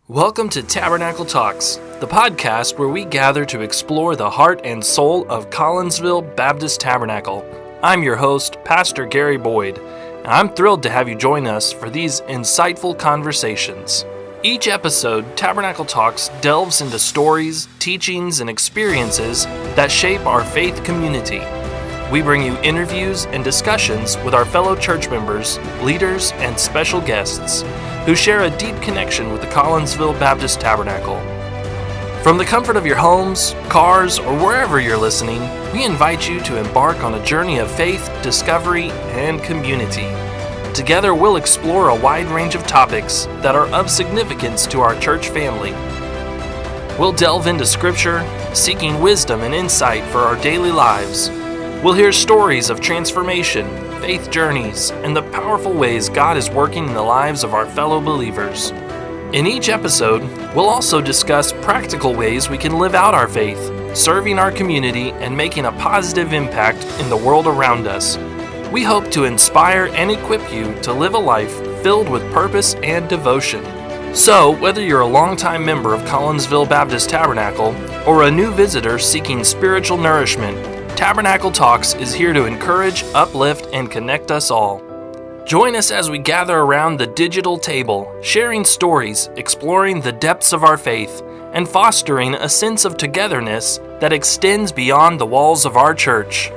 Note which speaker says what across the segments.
Speaker 1: Welcome to Tabernacle Talks, the podcast where we gather to explore the heart and soul of Collinsville Baptist Tabernacle. I'm your host, Pastor Gary Boyd, and I'm thrilled to have you join us for these insightful conversations. Each episode, Tabernacle Talks delves into stories, teachings, and experiences that shape our faith community. We bring you interviews and discussions with our fellow church members, leaders, and special guests who share a deep connection with the Collinsville Baptist Tabernacle. From the comfort of your homes, cars, or wherever you're listening, we invite you to embark on a journey of faith, discovery, and community. Together, we'll explore a wide range of topics that are of significance to our church family. We'll delve into Scripture, seeking wisdom and insight for our daily lives. We'll hear stories of transformation, faith journeys, and the powerful ways God is working in the lives of our fellow believers. In each episode, we'll also discuss practical ways we can live out our faith, serving our community and making a positive impact in the world around us. We hope to inspire and equip you to live a life filled with purpose and devotion. So, whether you're a longtime member of Collinsville Baptist Tabernacle or a new visitor seeking spiritual nourishment, Tabernacle Talks is here to encourage, uplift, and connect us all. Join us as we gather around the digital table, sharing stories, exploring the depths of our faith, and fostering a sense of togetherness that extends beyond the walls of our church.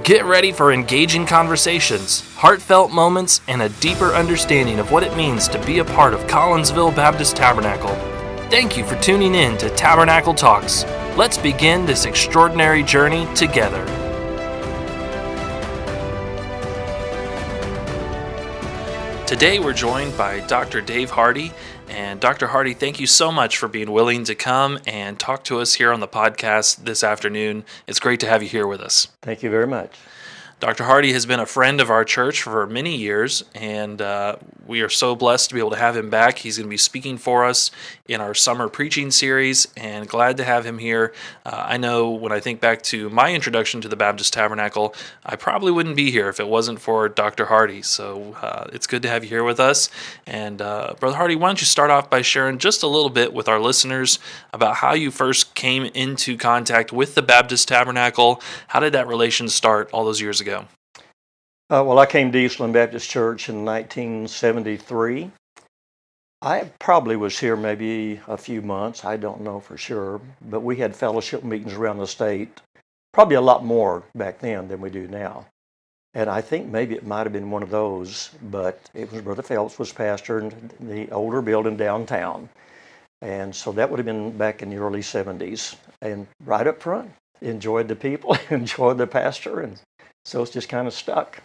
Speaker 1: Get ready for engaging conversations, heartfelt moments, and a deeper understanding of what it means to be a part of Collinsville Baptist Tabernacle. Thank you for tuning in to Tabernacle Talks. Let's begin this extraordinary journey together. Today we're joined by Dr. Dave Hardy. And Dr. Hardy, thank you so much for being willing to come and talk to us here on the podcast this afternoon. It's great to have you here with us.
Speaker 2: Thank you very much.
Speaker 1: Dr. Hardy has been a friend of our church for many years, and we are so blessed to be able to have him back. He's going to be speaking for us in our summer preaching series, and glad to have him here. I know when I think back to my introduction to the Baptist Tabernacle, I probably wouldn't be here if it wasn't for Dr. Hardy, so it's good to have you here with us. And Brother Hardy, why don't you start off by sharing just a little bit with our listeners about how you first came into contact with the Baptist Tabernacle. How did that relation start all those years ago?
Speaker 2: Well, I came to Eastland Baptist Church in 1973. I probably was here maybe a few months. I don't know for sure. But we had fellowship meetings around the state, probably a lot more back then than we do now. And I think maybe it might have been one of those, but it was Brother Phelps was pastor in the older building downtown. And so that would have been back in the early 70s. And right up front, enjoyed the people, enjoyed the pastor, and so it's just kind of stuck.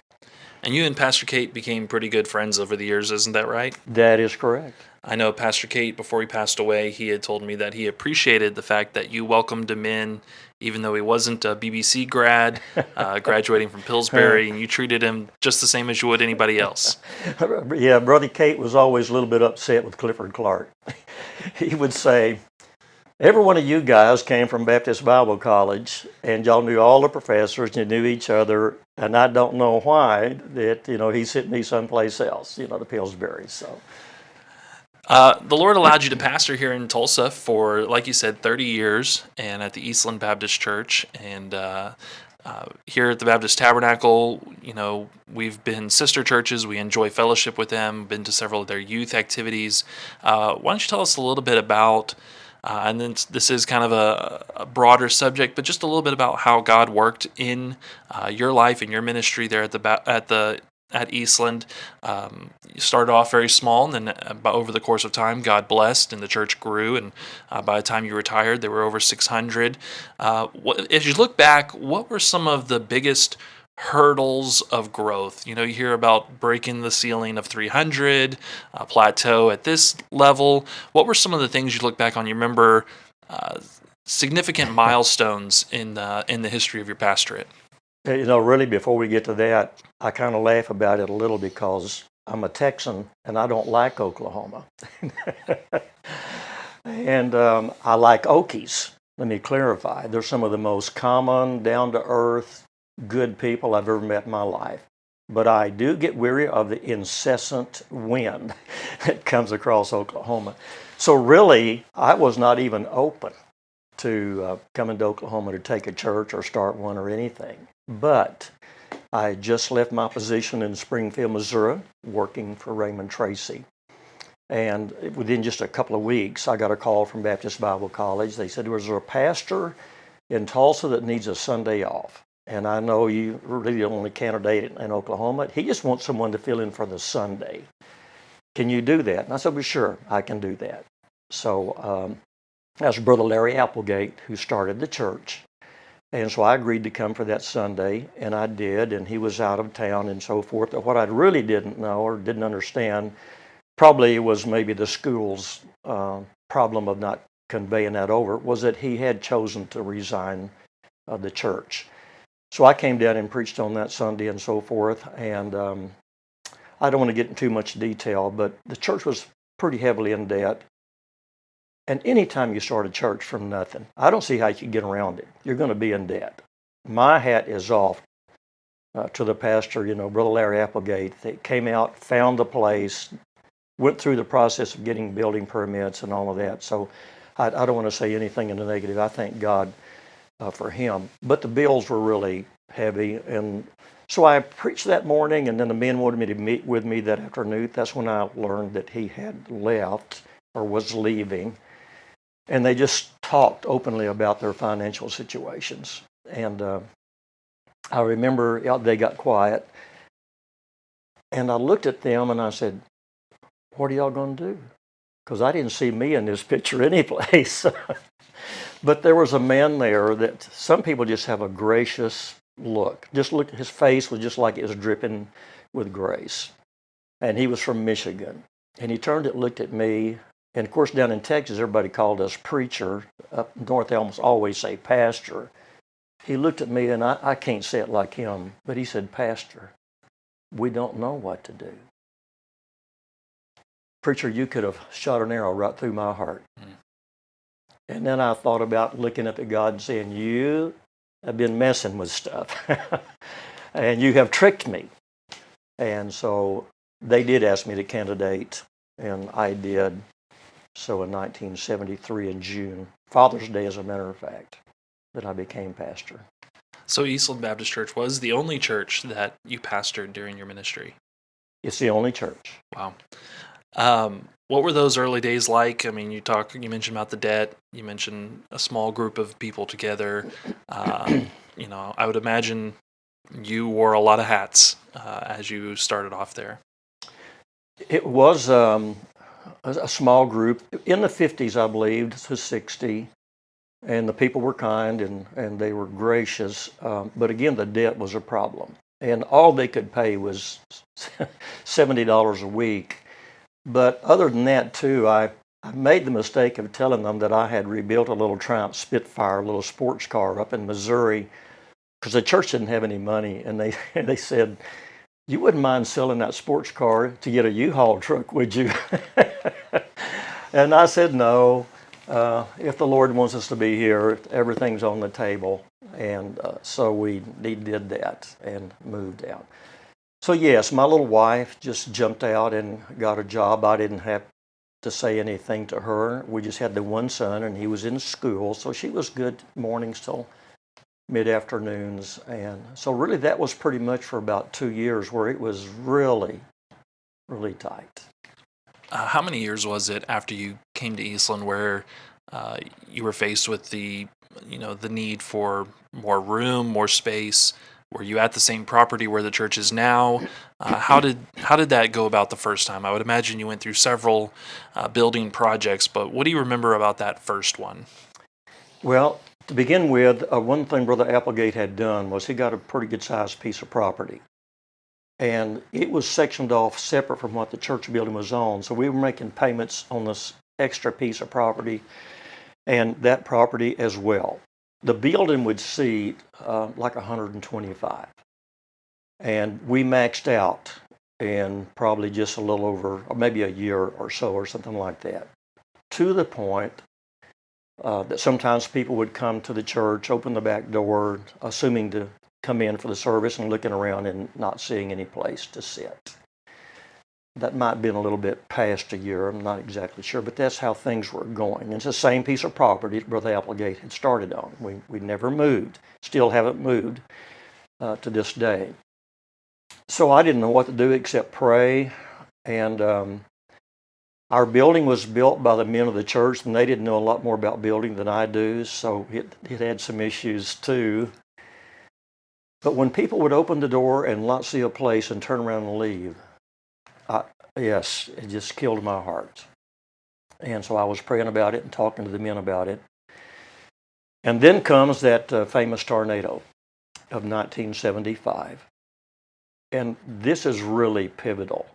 Speaker 1: And you and Pastor Kate became pretty good friends over the years, isn't that right?
Speaker 2: That is correct.
Speaker 1: I know Pastor Kate, before he passed away, he had told me that he appreciated the fact that you welcomed him in, even though he wasn't a BBC grad, graduating from Pillsbury, and you treated him just the same as you would anybody else.
Speaker 2: Yeah, Brother Kate was always a little bit upset with Clifford Clark. He would say, every one of you guys came from Baptist Bible College, and y'all knew all the professors, you knew each other, and I don't know why that, he sent me someplace else, the Pillsbury, so.
Speaker 1: The Lord allowed you to pastor here in Tulsa for, like you said, 30 years, and at the Eastland Baptist Church, and here at the Baptist Tabernacle, we've been sister churches. We enjoy fellowship with them, been to several of their youth activities. Why don't you tell us a little bit about, and then this is kind of a broader subject, but just a little bit about how God worked in your life and your ministry there at Eastland. You started off very small, and then over the course of time, God blessed, and the church grew, and by the time you retired, there were over 600. As you look back, what were some of the biggest hurdles of growth? You hear about breaking the ceiling of 300, a plateau at this level. What were some of the things you look back on? You remember significant milestones in the history of your pastorate?
Speaker 2: Really, before we get to that, I kind of laugh about it a little because I'm a Texan and I don't like Oklahoma. And I like Okies. Let me clarify. They're some of the most common, down-to-earth, good people I've ever met in my life. but I do get weary of the incessant wind that comes across Oklahoma. So really, I was not even open to coming to Oklahoma to take a church or start one or anything. But I just left my position in Springfield, Missouri, working for Raymond Tracy. And within just a couple of weeks, I got a call from Baptist Bible College. They said, "Was there a pastor in Tulsa that needs a Sunday off? And I know you really the only candidate in Oklahoma. He just wants someone to fill in for the Sunday. Can you do that?" And I said, "Well, sure, I can do that." So that was Brother Larry Applegate who started the church. And so I agreed to come for that Sunday, and I did, and he was out of town and so forth. But what I really didn't know or didn't understand probably was maybe the school's problem of not conveying that over, was that he had chosen to resign the church. So I came down and preached on that Sunday and so forth, and I don't want to get into too much detail, but the church was pretty heavily in debt. And anytime you start a church from nothing, I don't see how you can get around it. You're going to be in debt. My hat is off to the pastor, Brother Larry Applegate, that came out, found the place, went through the process of getting building permits and all of that. So I don't want to say anything in the negative. I thank God for him. But the bills were really heavy. And so I preached that morning, and then the men wanted me to meet with me that afternoon. That's when I learned that he had left or was leaving. And they just talked openly about their financial situations. And I remember they got quiet. And I looked at them and I said, "What are y'all going to do?" Because I didn't see me in this picture anyplace. But there was a man there that some people just have a gracious look. Just look, his face was just like it was dripping with grace. And he was from Michigan. And he turned and looked at me. And of course, down in Texas, everybody called us preacher. Up north, they almost always say pastor. He looked at me, and I can't say it like him, but he said, "Pastor, we don't know what to do." Preacher, you could have shot an arrow right through my heart. And then I thought about looking up at God and saying, "You have been messing with stuff, and you have tricked me." And so they did ask me to candidate, and I did. So in 1973 in June, Father's Day as a matter of fact, that I became pastor.
Speaker 1: So Eastland Baptist Church was the only church that you pastored during your ministry?
Speaker 2: It's the only church.
Speaker 1: Wow. What were those early days like? I mean, you mentioned about the debt. You mentioned a small group of people together. I would imagine you wore a lot of hats as you started off there.
Speaker 2: It was a small group in the 50s, I believe, to 60, and the people were kind and they were gracious. But again, the debt was a problem, and all they could pay was $70 a week. But other than that, too, I made the mistake of telling them that I had rebuilt a little Triumph Spitfire, a little sports car up in Missouri, because the church didn't have any money, and they said, "You wouldn't mind selling that sports car to get a U-Haul truck, would you?" And I said, "No. If the Lord wants us to be here, everything's on the table." And so we did that and moved out. So yes, my little wife just jumped out and got a job. I didn't have to say anything to her. We just had the one son, and he was in school, so she was good mornings till mid-afternoons. And so really that was pretty much for about 2 years where it was really, really tight.
Speaker 1: How many years was it after you came to Eastland where you were faced with the need for more room, more space? Were you at the same property where the church is now? How did that go about the first time? I would imagine you went through several building projects, but what do you remember about that first one?
Speaker 2: Well, to begin with, one thing Brother Applegate had done was he got a pretty good-sized piece of property. And it was sectioned off separate from what the church building was on. So we were making payments on this extra piece of property and that property as well. The building would seat like 125. And we maxed out in probably just a little over, or maybe a year or so or something like that. To the point that sometimes people would come to the church, open the back door, assuming to come in for the service and looking around and not seeing any place to sit. That might have been a little bit past a year, I'm not exactly sure, but that's how things were going. It's the same piece of property that Brother Applegate had started on. We never moved, still haven't moved to this day. So I didn't know what to do except pray, and our building was built by the men of the church, and they didn't know a lot more about building than I do, so it had some issues too. But when people would open the door and not see a place and turn around and leave, yes, it just killed my heart. And so I was praying about it and talking to the men about it. And then comes that famous tornado of 1975. And this is really pivotal.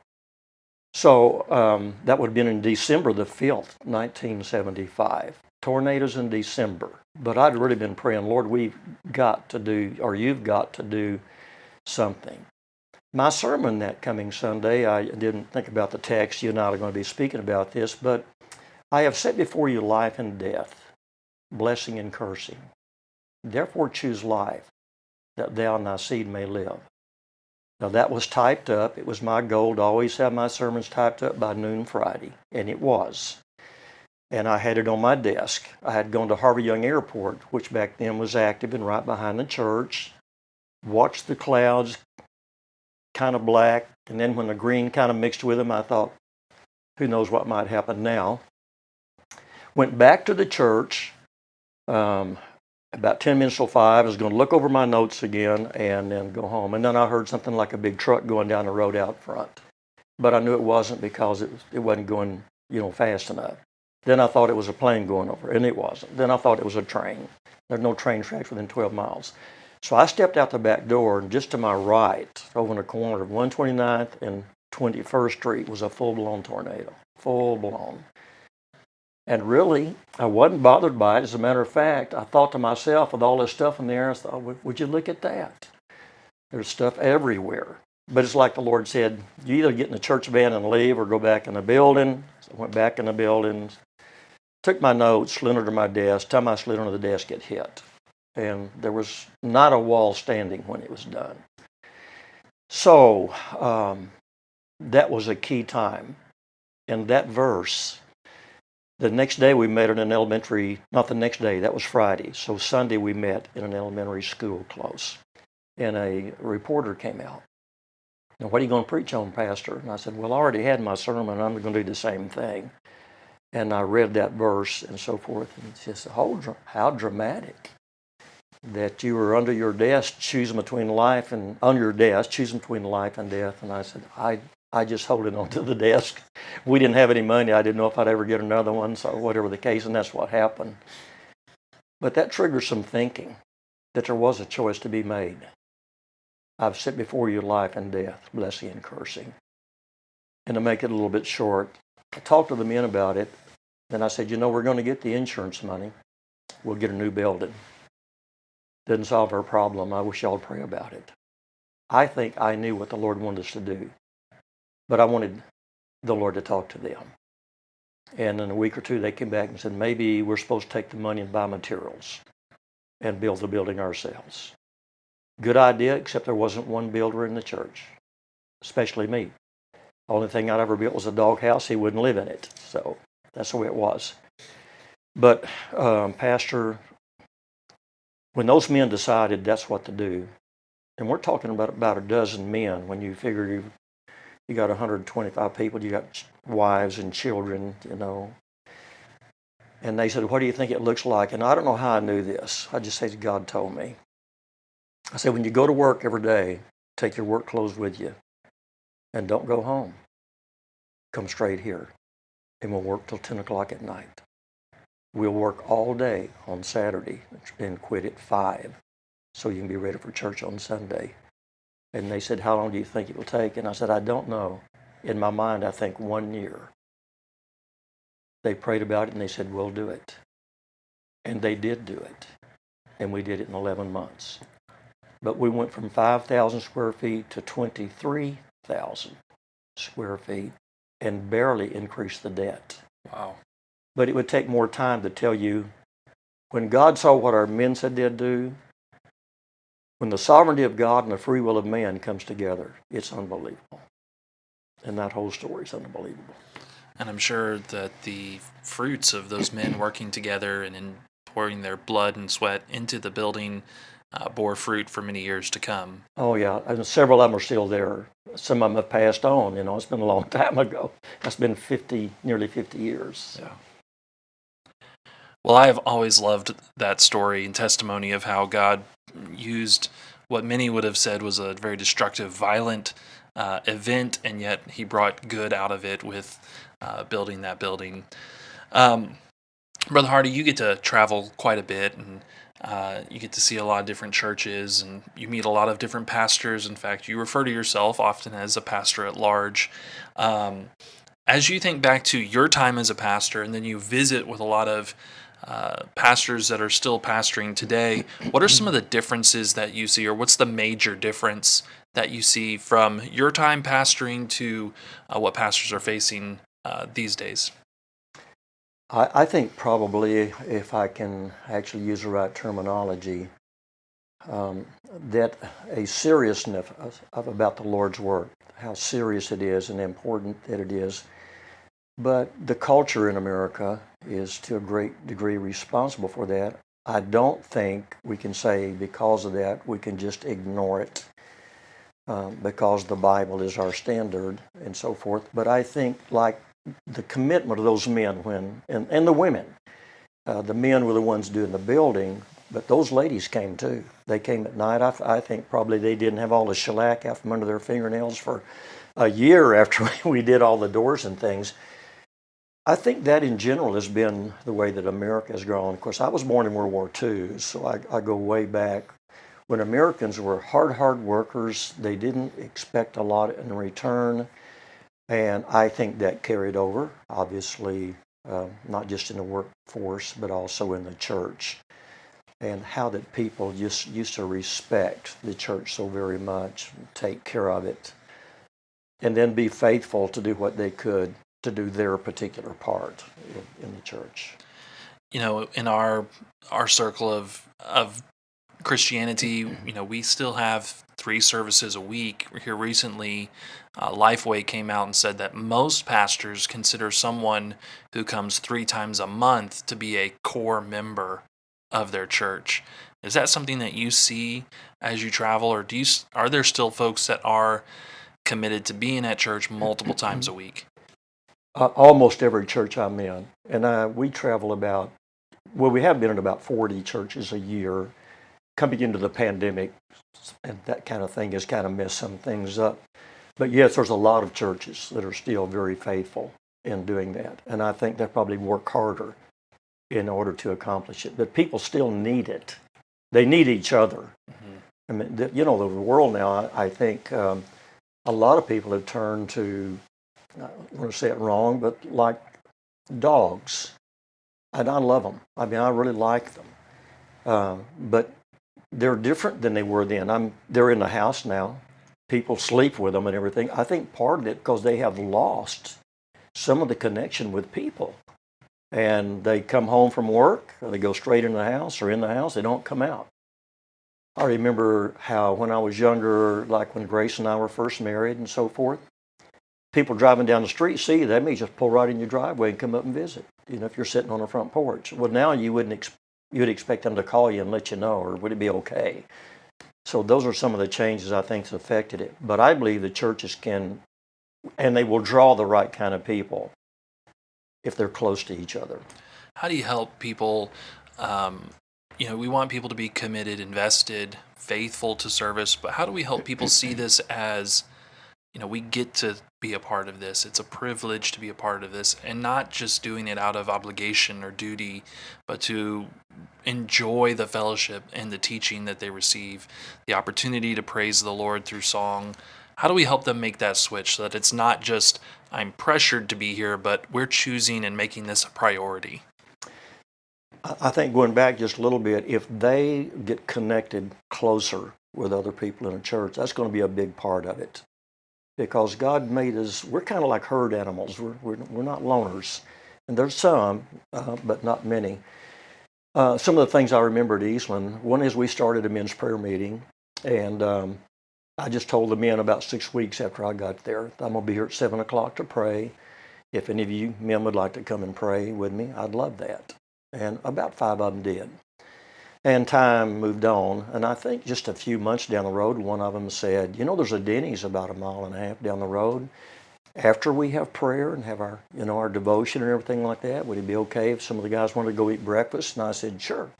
Speaker 2: So that would have been in December the 5th, 1975. Tornadoes in December. But I'd really been praying, Lord, we've got to do, or you've got to do something. My sermon that coming Sunday, I didn't think about the text. You and I are going to be speaking about this, but I have set before you life and death, blessing and cursing. Therefore choose life, that thou and thy seed may live. Now that was typed up. It was my goal to always have my sermons typed up by noon Friday, and it was. And I had it on my desk. I had gone to Harvey Young Airport, which back then was active and right behind the church, watched the clouds kind of black, and then when the green kind of mixed with them, I thought, who knows what might happen now. Went back to the church, about 10 minutes till 5, I was going to look over my notes again and then go home. And then I heard something like a big truck going down the road out front. But I knew it wasn't because it wasn't going, fast enough. Then I thought it was a plane going over, and it wasn't. Then I thought it was a train. There's no train tracks within 12 miles. So I stepped out the back door, and just to my right, over in the corner of 129th and 21st Street, was a full-blown tornado. Full-blown. And really, I wasn't bothered by it. As a matter of fact, I thought to myself, with all this stuff in the air, I thought, would you look at that? There's stuff everywhere. But it's like the Lord said, you either get in the church van and leave or go back in the building. So I went back in the building, took my notes, slid under my desk. Time I slid under the desk, it hit. And there was not a wall standing when it was done. So that was a key time. And that verse, the next day we met in an elementary, not the next day, that was Friday. So Sunday we met in an elementary school close. And a reporter came out. Now, what are you going to preach on, Pastor? And I said, well, I already had my sermon. I'm going to do the same thing. And I read that verse and so forth. And it's just, how dramatic that you were under your desk choosing between life and, on your desk, choosing between life and death. And I said, I just hold it onto the desk. We didn't have any money. I didn't know if I'd ever get another one, so whatever the case, and that's what happened. But that triggered some thinking that there was a choice to be made. I've set before you life and death, blessing and cursing. And to make it a little bit short, I talked to the men about it, and I said, we're going to get the insurance money. We'll get a new building. Didn't solve our problem. I wish y'all would pray about it. I think I knew what the Lord wanted us to do, but I wanted the Lord to talk to them. And in a week or two, they came back and said, maybe we're supposed to take the money and buy materials and build the building ourselves. Good idea, except there wasn't one builder in the church, especially me. The only thing I'd ever built was a doghouse. He wouldn't live in it. So that's the way it was. But, Pastor, when those men decided that's what to do, and we're talking about a dozen men, when you figure you got 125 people, you got wives and children, And they said, what do you think it looks like? And I don't know how I knew this. I just said, God told me. I said, when you go to work every day, take your work clothes with you and don't go home. Come straight here and we'll work till 10 o'clock at night. We'll work all day on Saturday and quit at 5 so you can be ready for church on Sunday. And they said, how long do you think it will take? And I said, I don't know. In my mind, I think 1 year. They prayed about it and they said, we'll do it. And they did do it. And we did it in 11 months. But we went from 5,000 square feet to 23,000 square feet and barely increased the debt.
Speaker 1: Wow.
Speaker 2: But it would take more time to tell you, when God saw what our men said they'd do, When the sovereignty of God and the free will of man comes together, it's unbelievable. And that whole story is unbelievable.
Speaker 1: And I'm sure that the fruits of those men working together and in pouring their blood and sweat into the building bore fruit for many years to come.
Speaker 2: Oh, yeah. And several of them are still there. Some of them have passed on. It's been a long time ago. That's been nearly 50 years.
Speaker 1: Yeah. Well, I have always loved that story and testimony of how God used what many would have said was a very destructive, violent event, and yet He brought good out of it with building that building. Um, Brother Hardy, you get to travel quite a bit, and you get to see a lot of different churches, and you meet a lot of different pastors. In fact, you refer to yourself often as a pastor at large. As you think back to your time as a pastor, and then you visit with a lot of pastors that are still pastoring today, what are some of the differences that you see, or what's the major difference that you see from your time pastoring to what pastors are facing these days?
Speaker 2: I think probably, if I can actually use the right terminology, that a seriousness about the Lord's work, how serious it is and important that it is. But the culture in America is to a great degree responsible for that. I don't think we can say because of that we can just ignore it because the Bible is our standard and so forth. But I think like the commitment of those men and the women, the men were the ones doing the building, but those ladies came too. They came at night. I think probably they didn't have all the shellac out from under their fingernails for a year after we did all the doors and things. I think that in general has been the way that America has grown. Of course, I was born in World War II, so I go way back. When Americans were hard workers, they didn't expect a lot in return. And I think that carried over, obviously, not just in the workforce, but also in the church. And how that people just used to respect the church so very much, take care of it, and then be faithful to do what they could to do their particular part in the church.
Speaker 1: In our circle of Christianity, we still have 3 services a week. Here recently, Lifeway came out and said that most pastors consider someone who comes 3 times a month to be a core member of their church. Is that something that you see as you travel, or are there still folks that are committed to being at church multiple times a week?
Speaker 2: Almost every church I'm in, and we travel we have been in about 40 churches a year. Coming into the pandemic and that kind of thing has kind of messed some things up. But yes, there's a lot of churches that are still very faithful in doing that, and I think they probably work harder in order to accomplish it. But people still need it. They need each other. Mm-hmm. I mean, the world now, I think a lot of people have turned to, I want to say it wrong, but like dogs. And I love them. I mean, I really like them. But they're different than they were then. They're in the house now. People sleep with them and everything. I think part of it because they have lost some of the connection with people. And they come home from work, or they go straight in the house, or in the house, they don't come out. I remember how when I was younger, like when Grace and I were first married and so forth, people driving down the street see you, they may just pull right in your driveway and come up and visit, if you're sitting on the front porch. Well, now you would expect them to call you and let you know, or would it be okay? So those are some of the changes I think that's affected it. But I believe the churches can, and they will draw the right kind of people if they're close to each other.
Speaker 1: How do you help people? We want people to be committed, invested, faithful to service, but how do we help people see this as, we get to be a part of this. It's a privilege to be a part of this, and not just doing it out of obligation or duty, but to enjoy the fellowship and the teaching that they receive, the opportunity to praise the Lord through song. How do we help them make that switch so that it's not just, I'm pressured to be here, but we're choosing and making this a priority?
Speaker 2: I think going back just a little bit, if they get connected closer with other people in a church, that's going to be a big part of it. Because God made us, we're kind of like herd animals. We're not loners. And there's some, but not many. Some of the things I remember at Eastland, one is we started a men's prayer meeting. And I just told the men about 6 weeks after I got there, I'm going to be here at 7 o'clock to pray. If any of you men would like to come and pray with me, I'd love that. And about 5 of them did. And time moved on, and I think just a few months down the road, one of them said, there's a Denny's about 1.5 miles down the road. After we have prayer and have our, our devotion and everything like that, would it be okay if some of the guys wanted to go eat breakfast? And I said, sure,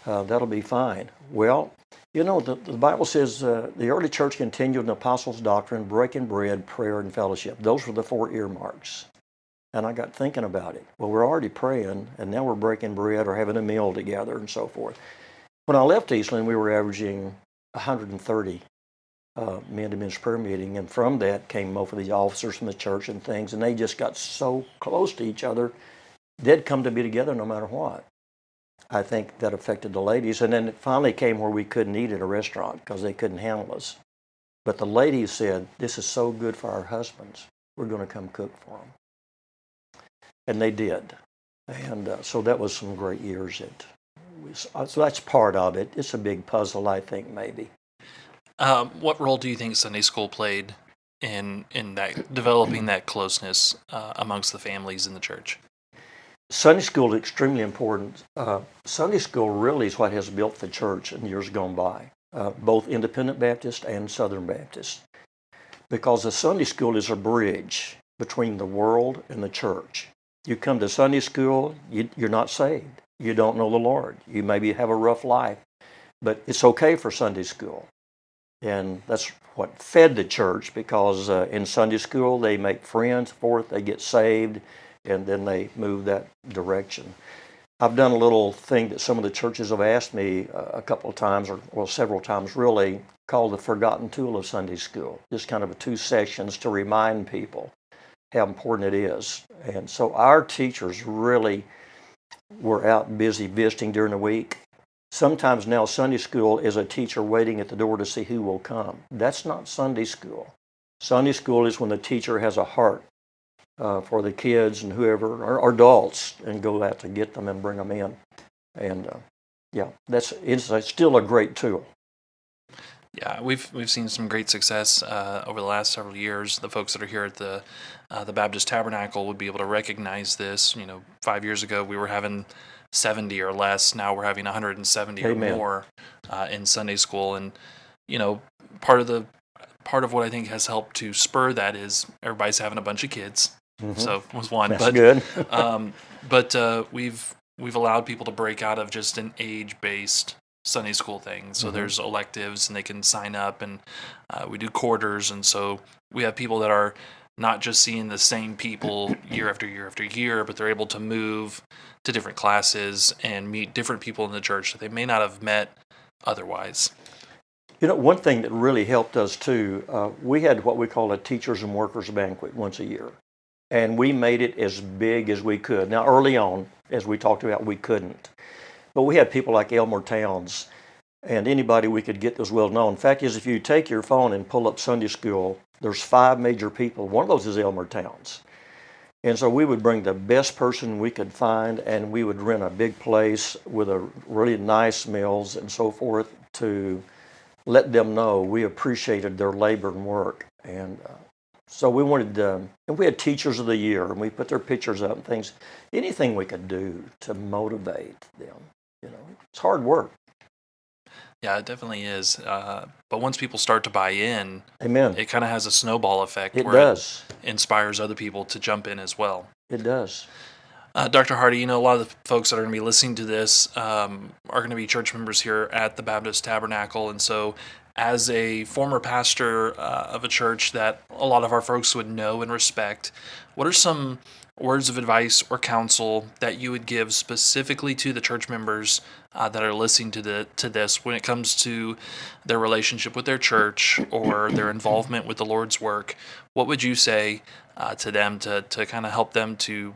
Speaker 2: that'll be fine. Well, the Bible says the early church continued in the apostles' doctrine, breaking bread, prayer, and fellowship. Those were the 4 earmarks. And I got thinking about it. Well, we're already praying, and now we're breaking bread or having a meal together and so forth. When I left Eastland, we were averaging 130 men-to-men's prayer meeting, and from that came most of the officers from the church and things, and they just got so close to each other, they'd come to be together no matter what. I think that affected the ladies, and then it finally came where we couldn't eat at a restaurant because they couldn't handle us. But the ladies said, this is so good for our husbands, we're going to come cook for them. And they did. And so that was some great years. So that's part of it. It's a big puzzle, I think, maybe.
Speaker 1: What role do you think Sunday school played in that developing that closeness amongst the families in the church?
Speaker 2: Sunday school is extremely important. Sunday school really is what has built the church in years gone by, both Independent Baptist and Southern Baptist, because the Sunday school is a bridge between the world and the church. You come to Sunday school, you're not saved. You don't know the Lord. You maybe have a rough life, but it's okay for Sunday school. And that's what fed the church, because in Sunday school they make friends, they get saved, and then they move that direction. I've done a little thing that some of the churches have asked me a couple of times, or several times really, called the forgotten tool of Sunday school. Just kind of 2 sessions to remind people how important it is. And so our teachers really were out busy visiting during the week. Sometimes now Sunday school is a teacher waiting at the door to see who will come. That's not Sunday school. Sunday school is when the teacher has a heart for the kids and whoever, or adults, and go out to get them and bring them in. And it's still a great tool.
Speaker 1: Yeah, we've seen some great success over the last several years. The folks that are here at the Baptist Tabernacle would be able to recognize this. 5 years ago we were having 70 or less. Now we're having 170
Speaker 2: Amen.
Speaker 1: or more in Sunday school, and part of what I think has helped to spur that is everybody's having a bunch of kids. Mm-hmm. So was one.
Speaker 2: That's good.
Speaker 1: but we've allowed people to break out of just an age-based Sunday school thing. So there's electives, and they can sign up, and we do quarters, and so we have people that are not just seeing the same people year after year after year, but they're able to move to different classes and meet different people in the church that they may not have met otherwise.
Speaker 2: One thing that really helped us too, we had what we call a teachers and workers banquet once a year, and we made it as big as we could. Now early on, as we talked about, we couldn't. But we had people like Elmer Towns, and anybody we could get was well known. Fact is, if you take your phone and pull up Sunday school, there's 5 major people. One of those is Elmer Towns. And so we would bring the best person we could find, and we would rent a big place with a really nice meals and so forth to let them know we appreciated their labor and work. And so we wanted, and we had Teachers of the Year, and we put their pictures up and things. Anything we could do to motivate them. It's hard work.
Speaker 1: Yeah, it definitely is. But once people start to buy in,
Speaker 2: Amen,
Speaker 1: it kind of has a snowball effect.
Speaker 2: It
Speaker 1: where
Speaker 2: does.
Speaker 1: It inspires other people to jump in as well.
Speaker 2: It does.
Speaker 1: Dr. Hardy, a lot of the folks that are going to be listening to this are going to be church members here at the Baptist Tabernacle. And so as a former pastor of a church that a lot of our folks would know and respect, what are some words of advice or counsel that you would give specifically to the church members that are listening to this when it comes to their relationship with their church or their involvement with the Lord's work? What would you say to them to kind of help them to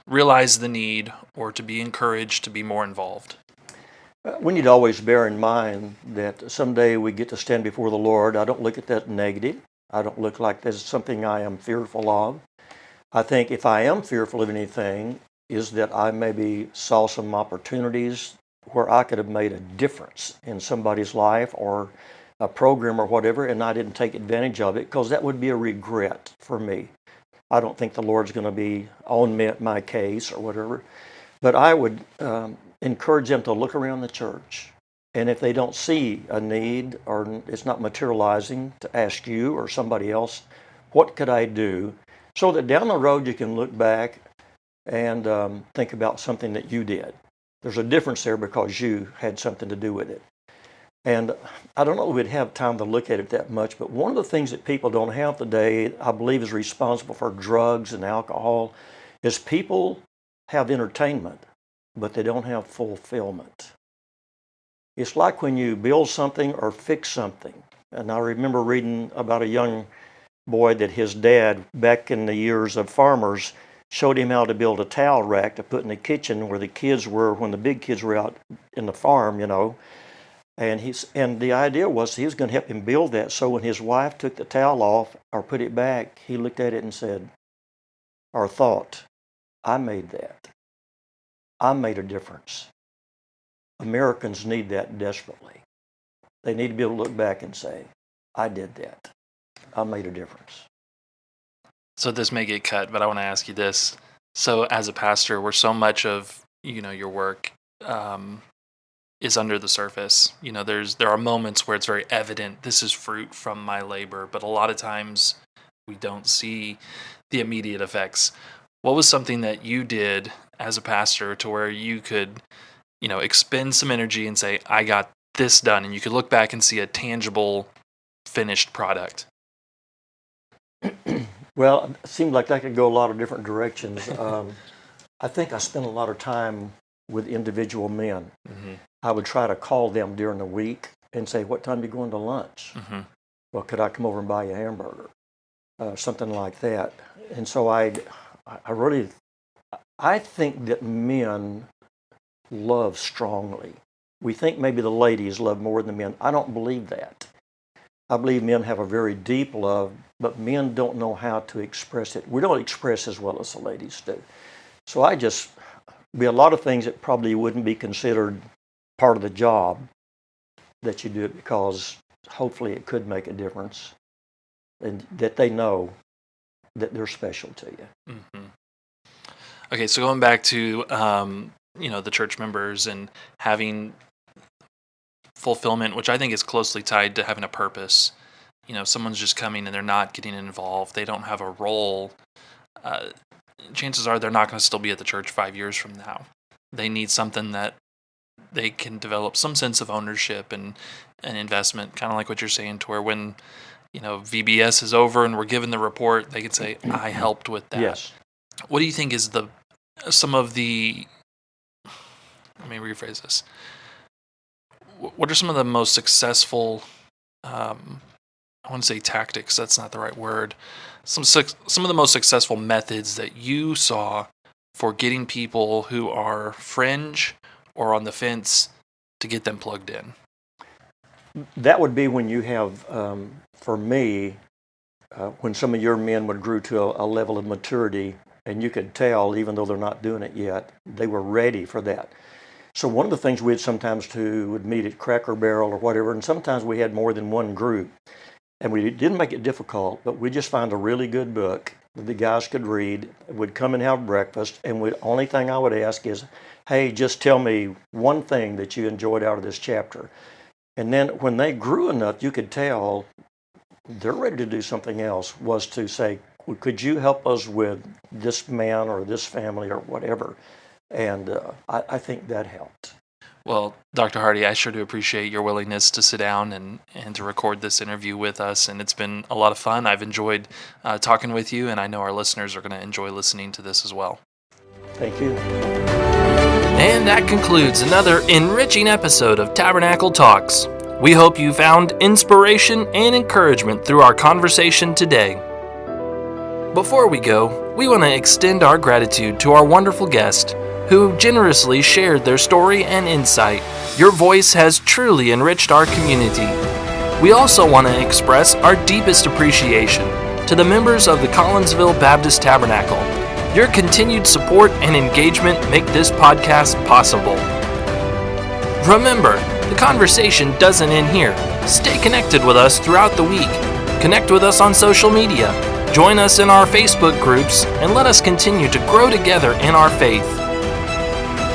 Speaker 1: realize the need or to be encouraged to be more involved?
Speaker 2: We need to always bear in mind that someday we get to stand before the Lord. I don't look at that negative. I don't look like this is something I am fearful of. I think if I am fearful of anything, is that I maybe saw some opportunities where I could have made a difference in somebody's life or a program or whatever, and I didn't take advantage of it, because that would be a regret for me. I don't think the Lord's going to be on my case or whatever. But I would encourage them to look around the church. And if they don't see a need or it's not materializing, to ask you or somebody else, what could I do? So that down the road you can look back and think about something that you did. There's a difference there because you had something to do with it. And I don't know if we'd have time to look at it that much, but one of the things that people don't have today, I believe is responsible for drugs and alcohol, is people have entertainment, but they don't have fulfillment. It's like when you build something or fix something. And I remember reading about a young boy that his dad, back in the years of farmers, showed him how to build a towel rack to put in the kitchen where the kids were when the big kids were out in the farm, you know. And the idea was he was going to help him build that. So when his wife took the towel off or put it back, he looked at it and said, or thought, I made that. I made a difference. Americans need that desperately. They need to be able to look back and say, I did that. I made a difference.
Speaker 1: So this may get cut, but I want to ask you this. So as a pastor, where so much of, your work is under the surface, there are moments where it's very evident this is fruit from my labor, but a lot of times we don't see the immediate effects. What was something that you did as a pastor to where you could, expend some energy and say, I got this done, and you could look back and see a tangible, finished product?
Speaker 2: Well, it seemed like that could go a lot of different directions. I think I spent a lot of time with individual men. Mm-hmm. I would try to call them during the week and say, what time are you going to lunch? Mm-hmm. Well, could I come over and buy you a hamburger? Something like that. And so I think that men love strongly. We think maybe the ladies love more than men. I don't believe that. I believe men have a very deep love, but men don't know how to express it. We don't express as well as the ladies do. So be a lot of things that probably wouldn't be considered part of the job, that you do it because hopefully it could make a difference, and that they know that they're special to you.
Speaker 1: Mm-hmm. Okay, so going back to the church members and having fulfillment, which I think is closely tied to having a purpose. Someone's just coming and they're not getting involved. They don't have a role. Chances are they're not going to still be at the church 5 years from now. They need something that they can develop some sense of ownership and investment, kind of like what you're saying, to where when VBS is over and we're given the report, they can say, I helped with that.
Speaker 2: Yes.
Speaker 1: What do you think is let me rephrase this. What are some of the most successful, I want to say tactics, that's not the right word, some of the most successful methods that you saw for getting people who are fringe or on the fence to get them plugged in?
Speaker 2: That would be when you have, for me, when some of your men would grow to a level of maturity, and you could tell, even though they're not doing it yet, they were ready for that. So one of the things we'd sometimes do would meet at Cracker Barrel or whatever, and sometimes we had more than one group. And we didn't make it difficult, but we just find a really good book that the guys could read, would come and have breakfast, and the only thing I would ask is, hey, just tell me one thing that you enjoyed out of this chapter. And then when they grew enough, you could tell they're ready to do something else, was to say, well, could you help us with this man or this family or whatever? And I think that helped.
Speaker 1: Well, Dr. Hardy, I sure do appreciate your willingness to sit down and to record this interview with us, and it's been a lot of fun. I've enjoyed talking with you, and I know our listeners are going to enjoy listening to this as well.
Speaker 2: Thank you.
Speaker 1: And that concludes another enriching episode of Tabernacle Talks. We hope you found inspiration and encouragement through our conversation today. Before we go, we want to extend our gratitude to our wonderful guest, who generously shared their story and insight. Your voice has truly enriched our community. We also want to express our deepest appreciation to the members of the Collinsville Baptist Tabernacle. Your continued support and engagement make this podcast possible. Remember, the conversation doesn't end here. Stay connected with us throughout the week. Connect with us on social media. Join us in our Facebook groups and let us continue to grow together in our faith.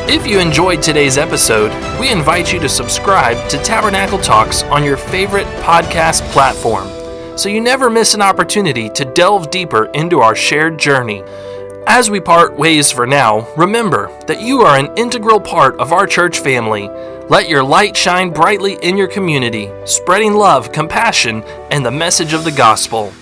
Speaker 1: If you enjoyed today's episode, we invite you to subscribe to Tabernacle Talks on your favorite podcast platform, so you never miss an opportunity to delve deeper into our shared journey. As we part ways for now, remember that you are an integral part of our church family. Let your light shine brightly in your community, spreading love, compassion, and the message of the gospel.